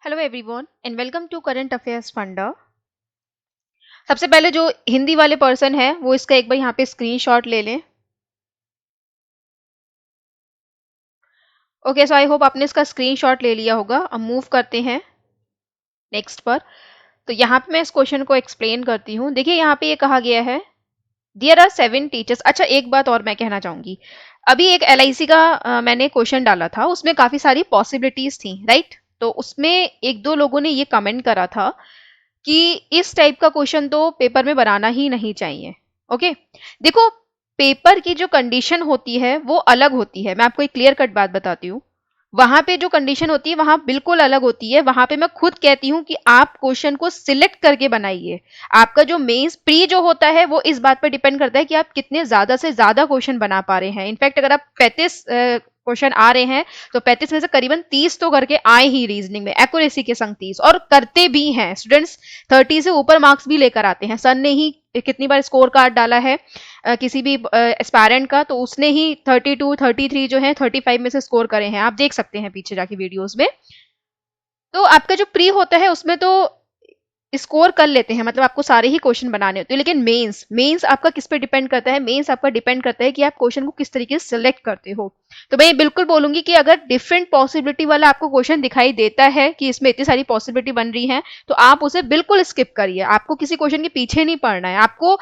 Hello everyone and welcome to current affairs funda. सबसे पहले जो हिंदी वाले पर्सन है वो इसका एक बार यहाँ पे स्क्रीनशॉट ले लें। ओके, सो आई होप आपने इसका स्क्रीनशॉट ले लिया होगा। अब मूव करते हैं नेक्स्ट पर। तो यहाँ पे मैं इस क्वेश्चन को एक्सप्लेन करती हूँ। देखिए यहाँ पे ये कहा गया है देयर आर 7 टीचर्स। अच्छा, एक बात और मैं कहना चाहूंगी। अभी एक LIC का मैंने क्वेश्चन डाला था, उसमें काफी सारी पॉसिबिलिटीज थी, राइट। तो उसमें एक दो लोगों ने ये कमेंट करा था कि इस टाइप का क्वेश्चन तो पेपर में बनाना ही नहीं चाहिए। ओके, देखो, पेपर की जो कंडीशन होती है वो अलग होती है। मैं आपको एक क्लियर कट बात बताती हूँ। वहां पे जो कंडीशन होती है वहां बिल्कुल अलग होती है। वहां पे मैं खुद कहती हूँ कि आप क्वेश्चन को सिलेक्ट करके बनाइए। आपका जो मेंस प्री जो होता है वो इस बात पर डिपेंड करता है कि आप कितने ज्यादा से ज्यादा क्वेश्चन बना पा रहे हैं। इनफैक्ट अगर आप 35 क्वेश्चन आ रहे हैं तो 35 में से करीबन 30 तो करके आए ही रीजनिंग में, एक्यूरेसी के संग 30, और करते भी हैं स्टूडेंट्स। 30 से ऊपर मार्क्स भी लेकर आते हैं। सन ने ही कितनी बार स्कोर कार्ड डाला है किसी भी एस्पायरेंट का, तो उसने ही 32 33 जो है 35 में से स्कोर करे हैं। आप देख सकते हैं पीछे जाके वीडियोस में। तो आपका जो प्री होता है उसमें तो स्कोर कर लेते हैं, मतलब आपको सारे ही क्वेश्चन बनाने होते हैं। लेकिन मेंस मेंस आपका किस पे डिपेंड करता है? मेंस आपका डिपेंड करता है कि आप क्वेश्चन को किस तरीके से सिलेक्ट करते हो। तो मैं ये बिल्कुल बोलूंगी कि अगर डिफरेंट पॉसिबिलिटी वाला आपको क्वेश्चन दिखाई देता है कि इसमें इतनी सारी पॉसिबिलिटी बन रही है, तो आप उसे बिल्कुल स्किप करिए। आपको किसी क्वेश्चन के पीछे नहीं पड़ना है, आपको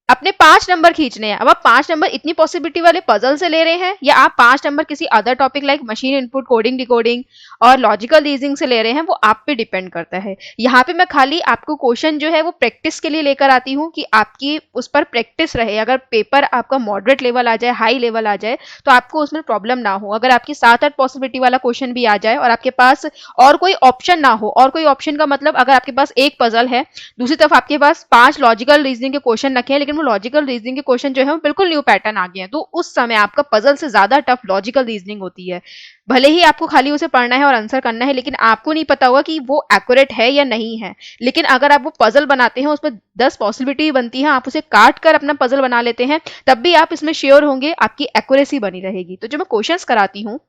अपने 5 नंबर खींचने हैं। अब आप 5 नंबर इतनी पॉसिबिलिटी वाले पजल से ले रहे हैं, या आप 5 नंबर किसी other topic like machine input, coding, decoding और लॉजिकल रीजनिंग से ले रहे हैं, वो आप पे डिपेंड करता है। यहाँ पे मैं खाली आपको क्वेश्चन जो है वो प्रैक्टिस के लिए लेकर आती हूँ कि आपकी उस पर प्रैक्टिस रहे। अगर पेपर आपका मॉडरेट लेवल आ जाए, हाई लेवल आ जाए, तो आपको उसमें प्रॉब्लम ना हो। अगर आपकी 7-8 पॉसिबिलिटी वाला क्वेश्चन भी आ जाए और आपके पास और कोई ऑप्शन ना हो, और कोई ऑप्शन का मतलब अगर आपके पास एक पजल है, दूसरी तरफ आपके पास 5 लॉजिकल रीजनिंग के क्वेश्चन रखे हैं, लेकिन वो लॉजिकल रीजनिंग के क्वेश्चन जो है वो बिल्कुल न्यू पैटर्न आ गए हैं, तो उस समय आपका पजल से ज्यादा टफ लॉजिकल रीजनिंग होती है। भले ही आपको खाली उसे पढ़ना है और आंसर करना है, लेकिन आपको नहीं पता होगा कि वो एक्यूरेट है या नहीं है। लेकिन अगर आप वो पजल बनाते हैं, उसमें 10 पॉसिबिलिटी बनती है, आप उसे काट कर अपना पजल बना लेते हैं, तब भी आप इसमें श्योर होंगे, आपकी एक्यूरेसी बनी रहेगी। तो जो मैं क्वेश्चंस कराती हूँ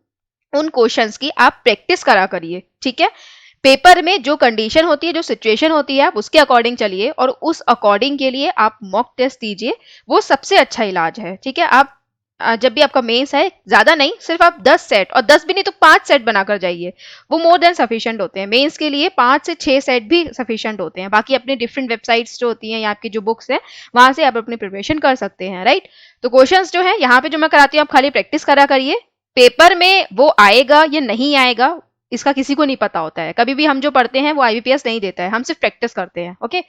उन क्वेश्चंस की आप प्रैक्टिस करा करिए, ठीक है। पेपर में जो कंडीशन होती है, जो सिचुएशन होती है, आप उसके अकॉर्डिंग चलिए और उस अकॉर्डिंग के लिए आप मॉक टेस्ट दीजिए। वो सबसे अच्छा इलाज है, ठीक है। आप जब भी आपका मेंस है, ज्यादा नहीं, सिर्फ आप 10 सेट, और 10 भी नहीं तो 5 सेट बनाकर जाइए, वो मोर देन सफिशिएंट होते हैं। मेंस के लिए 5 से 6 सेट भी सफिशिएंट होते हैं। बाकी अपने डिफरेंट वेबसाइट्स जो होती हैं या आपकी जो बुक्स है, वहां से आप अपनी प्रिपरेशन कर सकते हैं, राइट। तो क्वेश्चंस जो है यहाँ पे जो मैं कराती हूँ, आप खाली प्रैक्टिस करा करिए। पेपर में वो आएगा या नहीं आएगा इसका किसी को नहीं पता होता है। कभी भी हम जो पढ़ते हैं वो IBPS नहीं देता है, हम सिर्फ प्रैक्टिस करते हैं। ओके,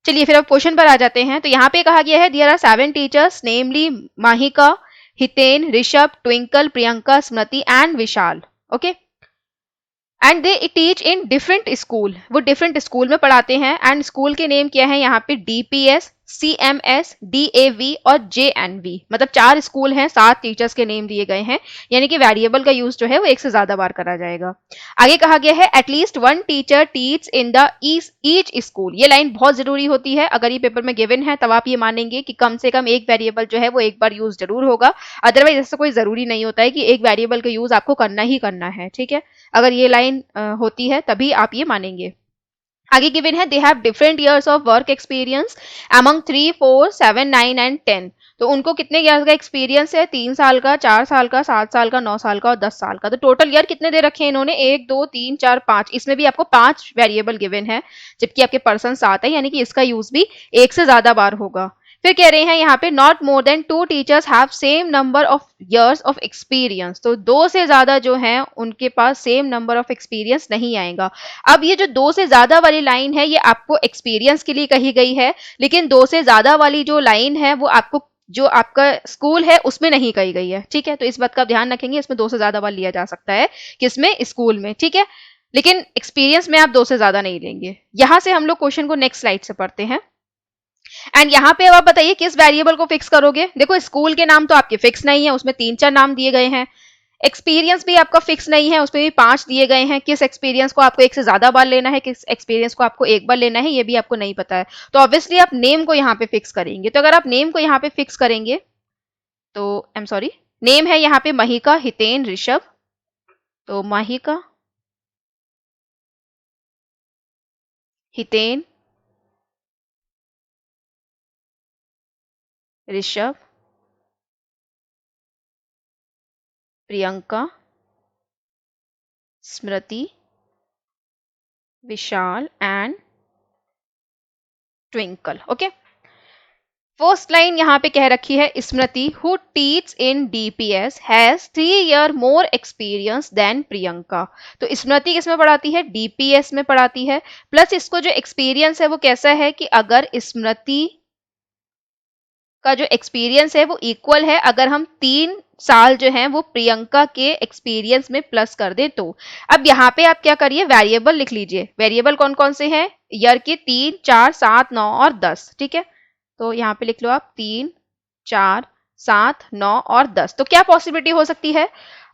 चलिए फिर अब क्वेश्चन पर आ जाते हैं। तो यहाँ पे कहा गया है there are 7 teachers namely Mahika, Hiten, Rishabh, Twinkle, Priyanka, Smriti and Vishal. Okay, and they teach in different school. वो डिफरेंट स्कूल में पढ़ाते हैं। एंड स्कूल के नेम क्या है यहाँ पे? DPS, CMS, DAV और JNV। मतलब 4 स्कूल हैं, 7 टीचर्स के नेम दिए गए हैं, यानी कि वेरिएबल का यूज जो है वो एक से ज्यादा बार करा जाएगा। आगे कहा गया है at least 1 teacher teach in the each school. ये लाइन बहुत जरूरी होती है। अगर ये पेपर में गिवन है तब आप ये मानेंगे कि कम से कम एक वेरिएबल जो है वो एक बार यूज जरूर होगा। अदरवाइज ऐसा कोई जरूरी नहीं होता है कि एक वेरिएबल का यूज आपको करना ही करना है, ठीक है। अगर ये लाइन होती है तभी आप ये मानेंगे। आगे गिवन है they have different years of work experience among 3, 4, 7, 9 and 10। तो उनको कितने ईयर का एक्सपीरियंस है? 3 साल का, 4 साल का, 7 साल का, 9 साल का और 10 साल का। तो टोटल ईयर कितने दे रखे हैं इन्होंने? 1, 2, 3, 4, 5। इसमें भी आपको 5 वेरिएबल गिवन है, जबकि आपके पर्सन 7 है, यानी कि इसका यूज भी एक से ज्यादा बार होगा। फिर कह रहे हैं यहाँ पे not more than 2 teachers have same number of years of experience. तो 2 से ज्यादा जो है उनके पास सेम नंबर ऑफ एक्सपीरियंस नहीं आएगा। अब ये जो 2 से ज्यादा वाली लाइन है ये आपको एक्सपीरियंस के लिए कही गई है, लेकिन 2 से ज्यादा वाली जो लाइन है वो आपको जो आपका स्कूल है उसमें नहीं कही गई है, ठीक है। तो इस बात का ध्यान रखेंगे, इसमें 2 से ज्यादा बार लिया जा सकता है, किसमें? स्कूल में, ठीक है। लेकिन एक्सपीरियंस में आप 2 से ज्यादा नहीं लेंगे। यहां से हम लोग क्वेश्चन को नेक्स्ट स्लाइड से पढ़ते हैं। एंड यहाँ पे अब आप बताइए किस वेरिएबल को फिक्स करोगे। देखो, स्कूल के नाम तो आपके फिक्स नहीं है, उसमें 3-4 नाम दिए गए हैं। एक्सपीरियंस भी आपका फिक्स नहीं है, उसमें भी 5 दिए गए हैं। किस एक्सपीरियंस को आपको एक से ज्यादा बार लेना है, किस एक्सपीरियंस को आपको एक बार लेना है, ये भी आपको नहीं पता है। तो ऑब्वियसली आप नेम को यहाँ पे फिक्स करेंगे। तो अगर आप नेम को यहाँ पे फिक्स करेंगे तो आई एम सॉरी, नेम है यहाँ पे महिका, हितेन, ऋषभ। तो Mahika, Hiten, Rishabh, Priyanka, Smriti, Vishal and Twinkle. Okay, first line यहाँ पे कह रखी है Smriti who teach in DPS has 3 year more experience than Priyanka. तो स्मृति किसमें पढ़ाती है? डीपीएस में पढ़ाती है। प्लस इसको जो एक्सपीरियंस है वो कैसा है कि अगर स्मृति का जो एक्सपीरियंस है वो इक्वल है अगर हम 3 साल जो है वो प्रियंका के एक्सपीरियंस में प्लस कर दे तो। अब यहाँ पे आप क्या करिए, वेरिएबल लिख लीजिए। वेरिएबल कौन कौन से हैं? ईयर के 3, 4, 7, 9 और 10। ठीक है, तो यहाँ पे लिख लो आप 3, 4, 7, 9 और 10। तो क्या पॉसिबिलिटी हो सकती है?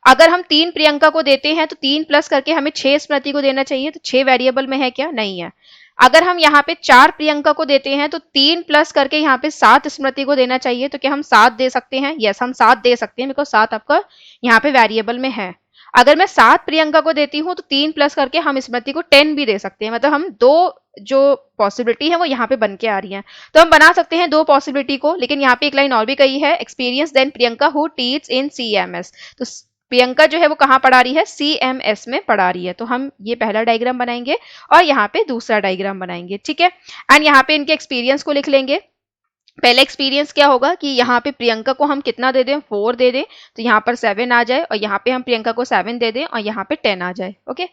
अगर हम 3 प्रियंका को देते हैं तो 3 प्लस करके हमें 6 स्मृति को देना चाहिए। तो 6 वेरिएबल में है क्या? नहीं है। अगर हम यहाँ पे 4 प्रियंका को देते हैं तो 3 प्लस करके यहाँ पे 7 स्मृति को देना चाहिए। तो क्या हम 7 दे सकते हैं? यस, हम 7 दे सकते हैं बिकॉज 7 आपका यहाँ पे वेरिएबल में है। अगर मैं 7 प्रियंका को देती हूँ तो 3 प्लस करके हम स्मृति को 10 भी दे सकते हैं। मतलब हम दो जो पॉसिबिलिटी है वो यहाँ पे बन के आ रही है। तो हम बना सकते हैं दो पॉसिबिलिटी को। लेकिन यहाँ पे एक लाइन और भी कही है, experience than Priyanka who teach in CMS. तो प्रियंका जो है वो कहाँ पढ़ा रही है? सीएमएस में पढ़ा रही है। तो हम ये पहला डायग्राम बनाएंगे और यहाँ पे दूसरा डायग्राम बनाएंगे। ठीक है, एंड यहाँ पे इनके एक्सपीरियंस को लिख लेंगे। पहला एक्सपीरियंस क्या होगा कि यहाँ पे प्रियंका को हम कितना दे दें? 4 दे दें, तो यहाँ पर 7 आ जाए, और यहाँ पे हम प्रियंका को 7 दे दें और यहाँ पे 10 आ जाए। ओके,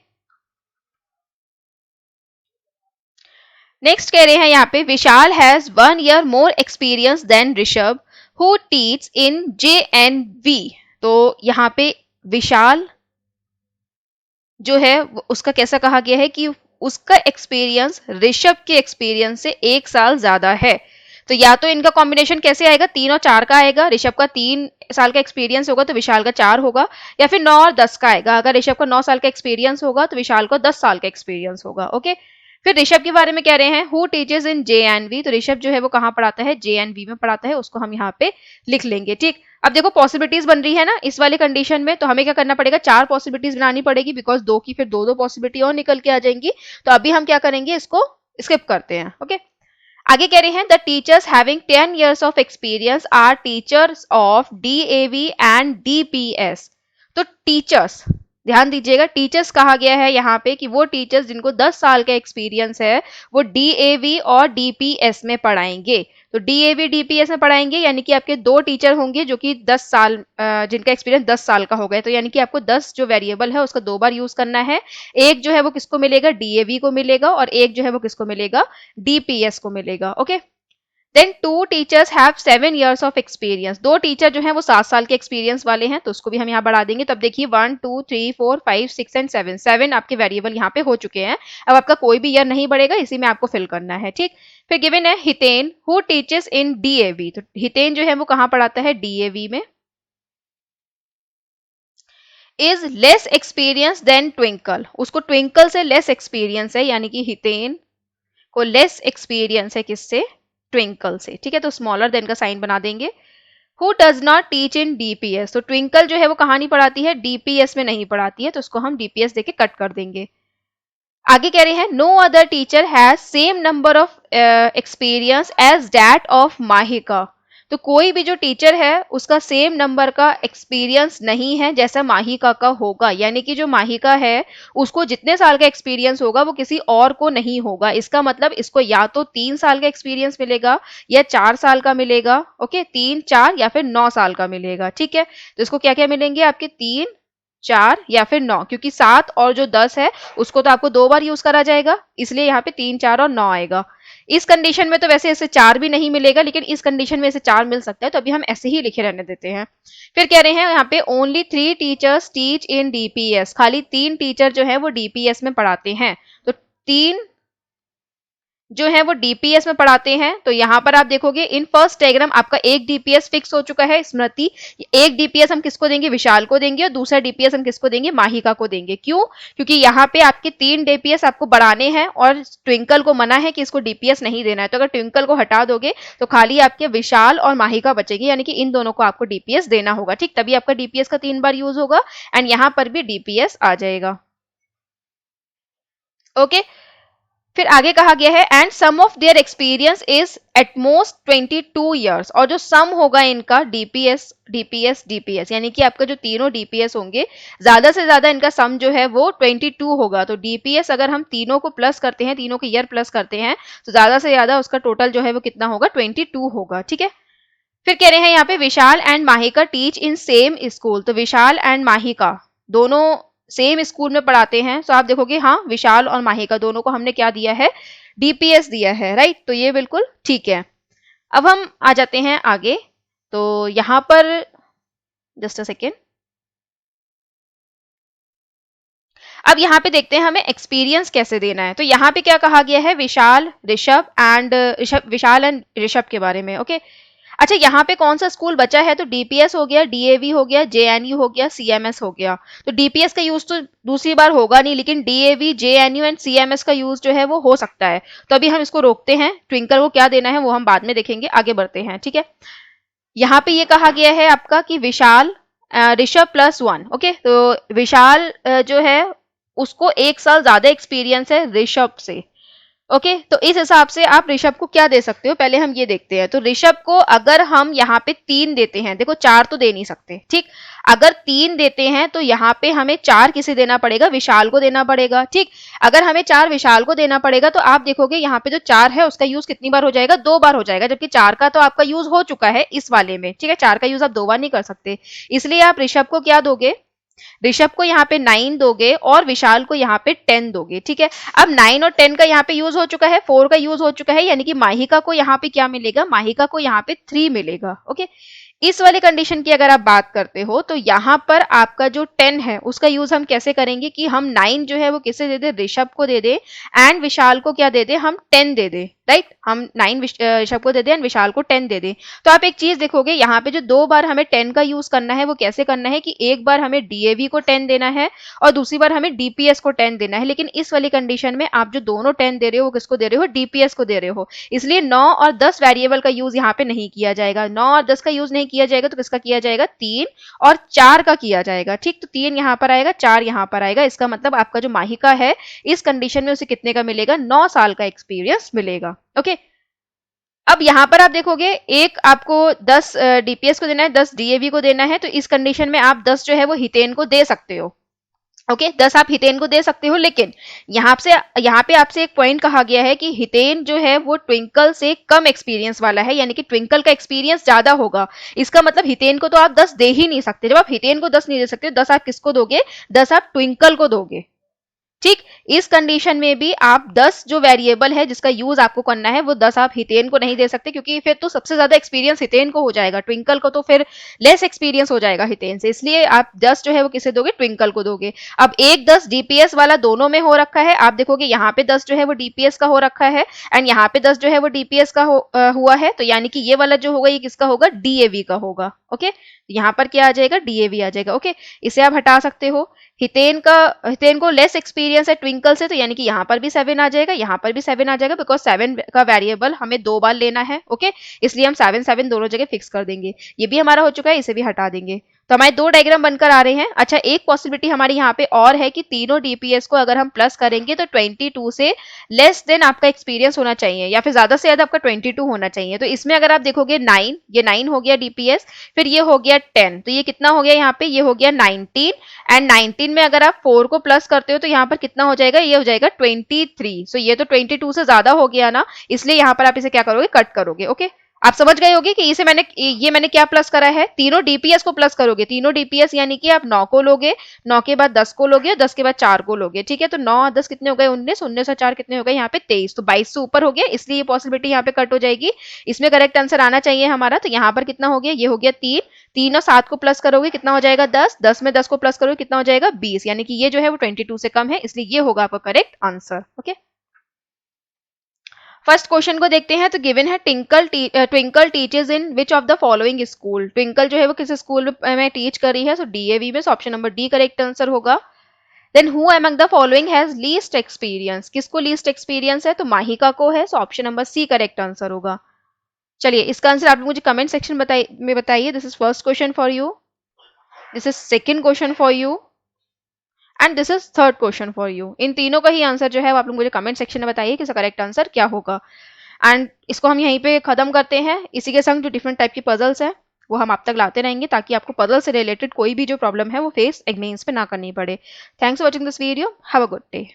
नेक्स्ट कह रहे हैं यहाँ पे Vishal has 1 year more experience than Rishabh who teach in JNV। तो यहाँ पे विशाल जो है उसका कैसा कहा गया है कि उसका एक्सपीरियंस ऋषभ के एक्सपीरियंस से 1 साल ज्यादा है। तो या तो इनका कॉम्बिनेशन कैसे आएगा? 3 और 4 का आएगा। ऋषभ का 3 साल का एक्सपीरियंस होगा तो विशाल का 4 होगा, या फिर 9 और 10 का आएगा। अगर ऋषभ का 9 साल का एक्सपीरियंस होगा तो विशाल को 10 साल का एक्सपीरियंस होगा। ओके, फिर ऋषभ के बारे में कह रहे हैं हु टीचर्स इन JNV। तो ऋषभ जो है वो कहाँ पढ़ाता है? JNV में पढ़ाता है, उसको हम यहाँ पे लिख लेंगे। ठीक, अब देखो पॉसिबिलिटीज बन रही है ना इस वाली कंडीशन में, तो हमें क्या करना पड़ेगा? 4 पॉसिबिलिटीज बनानी पड़ेगी बिकॉज 2 की फिर 2 पॉसिबिलिटी और निकल के आ जाएंगी। तो अभी हम क्या करेंगे, इसको स्किप करते हैं। ओके, आगे कह रहे हैं the teachers having 10 years of experience are teachers of DAV and DPS। तो टीचर्स, ध्यान दीजिएगा, टीचर्स कहा गया है यहाँ पे कि वो टीचर्स जिनको 10 साल का एक्सपीरियंस है वो DAV और DPS में पढ़ाएंगे। तो DAV DPS में पढ़ाएंगे यानी कि आपके 2 टीचर होंगे जो कि 10 साल जिनका एक्सपीरियंस 10 साल का हो गया। तो यानी कि आपको 10 जो वेरिएबल है उसका 2 बार यूज करना है। एक जो है वो किसको मिलेगा? DAV को मिलेगा, और एक जो है वो किसको मिलेगा? DPS को मिलेगा। ओके, then 2 teachers have 7 years of experience. 2 teacher जो हैं वो 7 साल के एक्सपीरियंस वाले हैं, तो उसको भी हम यहाँ बढ़ा देंगे। तब देखिए 1, 2, 3, 4, 5, 6 एंड 7, 7 आपके वेरिएबल यहाँ पे हो चुके हैं। अब आपका कोई भी ईयर नहीं बढ़ेगा, इसी में आपको फिल करना है। ठीक, फिर गिवन है Hiten who teachers in DAV। तो हितेन जो है वो कहाँ पढ़ाता है? DAV में। Is less experience than Twinkle, उसको ट्विंकल से लेस एक्सपीरियंस है, यानी कि हितेन को लेस एक्सपीरियंस है किससे? ट्विंकल से। ठीक है, तो स्मॉलर देन का साइन बना देंगे। Who does not teach in DPS। तो ट्विंकल जो है वो कहाँ नहीं पढ़ाती है? DPS में नहीं पढ़ाती है, तो उसको हम DPS देके कट कर देंगे। आगे कह रहे हैं no other teacher has same number of experience as that of Mahika. तो कोई भी जो टीचर है उसका सेम नंबर का एक्सपीरियंस नहीं है जैसा माहिका का होगा। यानी कि जो माहिका है उसको जितने साल का एक्सपीरियंस होगा वो किसी और को नहीं होगा। इसका मतलब इसको या तो 3 साल का एक्सपीरियंस मिलेगा या 4 साल का मिलेगा। ओके, 3, 4 या फिर 9 साल का मिलेगा। ठीक है, तो इसको क्या क्या मिलेंगे आपके? 3, 4 या फिर 9, क्योंकि 7 और जो 10 है उसको तो आपको 2 बार यूज करा जाएगा, इसलिए यहाँ पे 3, 4 और 9 आएगा। इस कंडीशन में तो वैसे ऐसे 4 भी नहीं मिलेगा, लेकिन इस कंडीशन में ऐसे 4 मिल सकता है, तो अभी हम ऐसे ही लिखे रहने देते हैं। फिर कह रहे हैं यहाँ पे only 3 teachers teach in DPS। खाली 3 टीचर जो है वो DPS में पढ़ाते हैं। तो 3 जो है वो DPS में पढ़ाते हैं। तो यहाँ पर आप देखोगे इन फर्स्ट डायग्राम आपका एक DPS फिक्स हो चुका है, स्मृति। एक DPS हम किसको देंगे? विशाल को देंगे, और दूसरा DPS हम किसको देंगे? माहिका को देंगे। क्यों? क्योंकि यहाँ पे आपके 3 DPS आपको बढ़ाने हैं और ट्विंकल को मना है कि इसको DPS नहीं देना है। तो अगर ट्विंकल को हटा दोगे तो खाली आपके विशाल और माहिका बचेगी, यानी कि इन दोनों को आपको DPS देना होगा। ठीक, तभी आपका DPS का 3 बार यूज होगा, एंड यहाँ पर भी DPS आ जाएगा। ओके, फिर आगे कहा गया है and sum of their experience is at most 22 years, और जो सम होगा इनका डीपीएस डीपीएस डीपीएस, यानी कि आपका जो तीनों डीपीएस होंगे ज्यादा से ज्यादा इनका सम जो है वो 22 होगा। तो डीपीएस अगर हम तीनों को प्लस करते हैं, तीनों के ईयर प्लस करते हैं, तो ज्यादा से ज्यादा उसका टोटल जो है वो कितना होगा, 22 होगा। ठीक है। फिर कह रहे हैं यहाँ पे Vishal and Mahika teach in same school. तो विशाल एंड माहिका दोनों सेम स्कूल में पढ़ाते हैं। तो आप देखोगे हाँ, विशाल और माहिका दोनों को हमने क्या दिया है, डीपीएस दिया है, राइट। तो ये बिल्कुल ठीक है। अब हम आ जाते हैं आगे। तो यहाँ पर जस्ट अ सेकेंड, अब यहाँ पे देखते हैं हमें एक्सपीरियंस कैसे देना है। तो यहाँ पे क्या कहा गया है, विशाल विशाल एंड ऋषभ के बारे में। ओके। अच्छा, यहाँ पे कौन सा स्कूल बचा है, तो डीपीएस हो गया, डीएवी हो गया, जेएनयू हो गया, सीएमएस हो गया। तो डीपीएस का यूज तो दूसरी बार होगा नहीं, लेकिन डीएवी, जेएनयू एंड सीएमएस का यूज जो है वो हो सकता है। तो अभी हम इसको रोकते हैं, ट्विंकल को क्या देना है वो हम बाद में देखेंगे, आगे बढ़ते हैं। ठीक है। यहाँ पे ये कहा गया है आपका कि विशाल ऋषभ +1। ओके। तो विशाल जो है उसको 1 साल ज्यादा एक्सपीरियंस है ऋषभ से। ओके। तो इस हिसाब से आप ऋषभ को क्या दे सकते हो, पहले हम ये देखते हैं। तो ऋषभ को अगर हम यहाँ पे 3 देते हैं, देखो 4 तो दे नहीं सकते, ठीक। अगर 3 देते हैं तो यहाँ पे हमें 4 किसे देना पड़ेगा, विशाल को देना पड़ेगा, ठीक। अगर हमें 4 विशाल को देना पड़ेगा तो आप देखोगे यहाँ पे जो 4 है उसका यूज कितनी बार हो जाएगा, 2 बार हो जाएगा, जबकि 4 का तो आपका यूज हो चुका है इस वाले में, ठीक है। 4 का यूज आप 2 बार नहीं कर सकते, इसलिए आप ऋषभ को क्या दोगे, ऋषभ को यहाँ पे 9 दोगे और विशाल को यहाँ पे 10 दोगे, ठीक है। अब 9 और 10 का यहाँ पे यूज हो चुका है, 4 का यूज हो चुका है, यानी कि माहिका को यहाँ पे क्या मिलेगा, माहिका को यहाँ पे 3 मिलेगा। ओके। इस वाले कंडीशन की अगर आप बात करते हो तो यहाँ पर आपका जो 10 है उसका यूज हम कैसे करेंगे कि हम 9 जो है वो किसे दे दे, ऋषभ को दे दे, एंड विशाल को क्या दे दे, हम 10 दे दे, राइट। हम 9 ऋषभ को दे दे एंड विशाल को 10 दे दे। तो आप एक चीज देखोगे यहाँ पे जो 2 बार हमें 10 का यूज करना है वो कैसे करना है कि एक बार हमें डीएवी को 10 देना है और दूसरी बार हमें डीपीएस को 10 देना है। लेकिन इस वाली कंडीशन में आप जो दोनों 10 दे रहे हो वो किसको दे रहे हो, डीपीएस को दे रहे हो, इसलिए 9 और 10 वेरिएबल का यूज यहाँ पे नहीं किया जाएगा। 9 और 10 का यूज नहीं किया जाएगा तो किसका किया जाएगा, 3 और 4 का किया जाएगा, ठीक। तो 3 यहाँ पर आएगा, 4 यहाँ पर आएगा। इसका मतलब आपका जो माहिका है इस कंडीशन में उसे कितने का मिलेगा, 9 साल का एक्सपीरियंस मिलेगा। ओके। अब यहाँ पर आप देखोगे एक आपको 10 डीपीएस को देना है, 10 डीएवी को देना है, तो इस कंडीशन में आप 10 जो है वो हितेन को दे सकते हो। ओके। 10 आप हितेन को दे सकते हो, लेकिन यहाँ पे आपसे एक पॉइंट कहा गया है कि हितेन जो है वो ट्विंकल से कम एक्सपीरियंस वाला है, यानी कि ट्विंकल का एक्सपीरियंस ज्यादा होगा। इसका मतलब हितेन को तो आप 10 दे ही नहीं सकते। जब आप हितेन को 10 नहीं दे सकते, 10 आप किसको दोगे, 10 आप ट्विंकल को दोगे, ठीक। इस कंडीशन में भी आप 10 जो वेरिएबल है जिसका यूज आपको करना है वो 10 आप हितेन को नहीं दे सकते, क्योंकि फिर तो सबसे ज्यादा एक्सपीरियंस हितेन को हो जाएगा, ट्विंकल को तो फिर लेस एक्सपीरियंस हो जाएगा हितेन से, इसलिए आप 10 जो है वो किसे दोगे, ट्विंकल को दोगे। अब एक 10 डीपीएस वाला दोनों में हो रखा है, आप देखोगे यहाँ पे 10 जो है वो डीपीएस का हो रखा है एंड यहाँ पे 10 जो है वो डीपीएस का हुआ है, तो यानी कि ये वाला जो होगा ये किसका होगा, डीएवी का होगा। ओके। यहाँ पर क्या आ जाएगा, डीएवी आ जाएगा। ओके। इसे आप हटा सकते हो। हितेन को लेस एक्सपीरियंस है ट्विंकल से, तो यानी कि यहाँ पर भी 7 आ जाएगा, यहाँ पर भी 7 आ जाएगा, बिकॉज 7 का वेरिएबल हमें 2 बार लेना है। ओके। इसलिए हम 7 दोनों जगह फिक्स कर देंगे। ये भी हमारा हो चुका है, इसे भी हटा देंगे। तो हमारे 2 डायग्राम बनकर आ रहे हैं। अच्छा, एक पॉसिबिलिटी हमारी यहाँ पे और है कि तीनों डीपीएस को अगर हम प्लस करेंगे तो 22 से लेस देन आपका एक्सपीरियंस होना चाहिए, या फिर ज्यादा से ज्यादा आपका 22 होना चाहिए। तो इसमें अगर आप देखोगे 9, ये 9 हो गया डीपीएस, फिर ये हो गया 10, तो ये कितना हो गया यहाँ पे, ये हो गया 19, एंड 19 में अगर आप 4 को प्लस करते हो तो यहाँ पर कितना हो जाएगा, ये हो जाएगा 23। सो ये तो 22 से ज्यादा हो गया ना, इसलिए यहाँ पर आप इसे क्या करोगे, कट करोगे। ओके। आप समझ गए होगे कि ये मैंने क्या प्लस करा है, तीनों डीपीएस को प्लस करोगे, तीनों डीपीएस यानी कि आप 9 को लोगे, 9 के बाद 10 को लोगे और 10 के बाद 4 को लोगे, ठीक है। तो 9 और 10 कितने हो गए, 19, 19 और 4 कितने हो गए यहाँ पे 23, तो 22 से ऊपर हो गया, इसलिए ये पॉसिबिलिटी यहाँ पे कट हो जाएगी। इसमें करेक्ट आंसर आना चाहिए हमारा। तो यहाँ पर कितना हो गया, ये हो गया 3, 3 और 7 को प्लस करोगे कितना हो जाएगा, 10, 10 में 10 को प्लस करोगे कितना हो जाएगा, 20, यानी कि ये जो है वो 22 से कम है, इसलिए ये होगा आपका correct answer. Okay. First question को देखते हैं। तो गिवन है twinkle teaches in which of the following school. Twinkle जो है वो किस स्कूल में टीच कर रही है, सो डीएवी में, option number D correct answer होगा। Then who among the following has least experience, किसको लीस्ट एक्सपीरियंस है, तो माहिका को है, so option number C correct answer होगा। चलिए इसका आंसर आप मुझे कमेंट सेक्शन में बताइए। This is first question for you, this is second question for you, and this is third question for you. इन तीनों का ही आंसर जो है वो आप लोग मुझे कमेंट सेक्शन में बताइए कि इसका करेक्ट आंसर क्या होगा। एंड इसको हम यहीं पे खत्म करते हैं। इसी के संग जो डिफरेंट टाइप की पजल्स है वो हम आप तक लाते रहेंगे, ताकि आपको पजल से रिलेटेड कोई भी जो प्रॉब्लम है वो फेस एग्जाम्स पे ना करनी पड़े। Thanks for watching this video. Have a good day.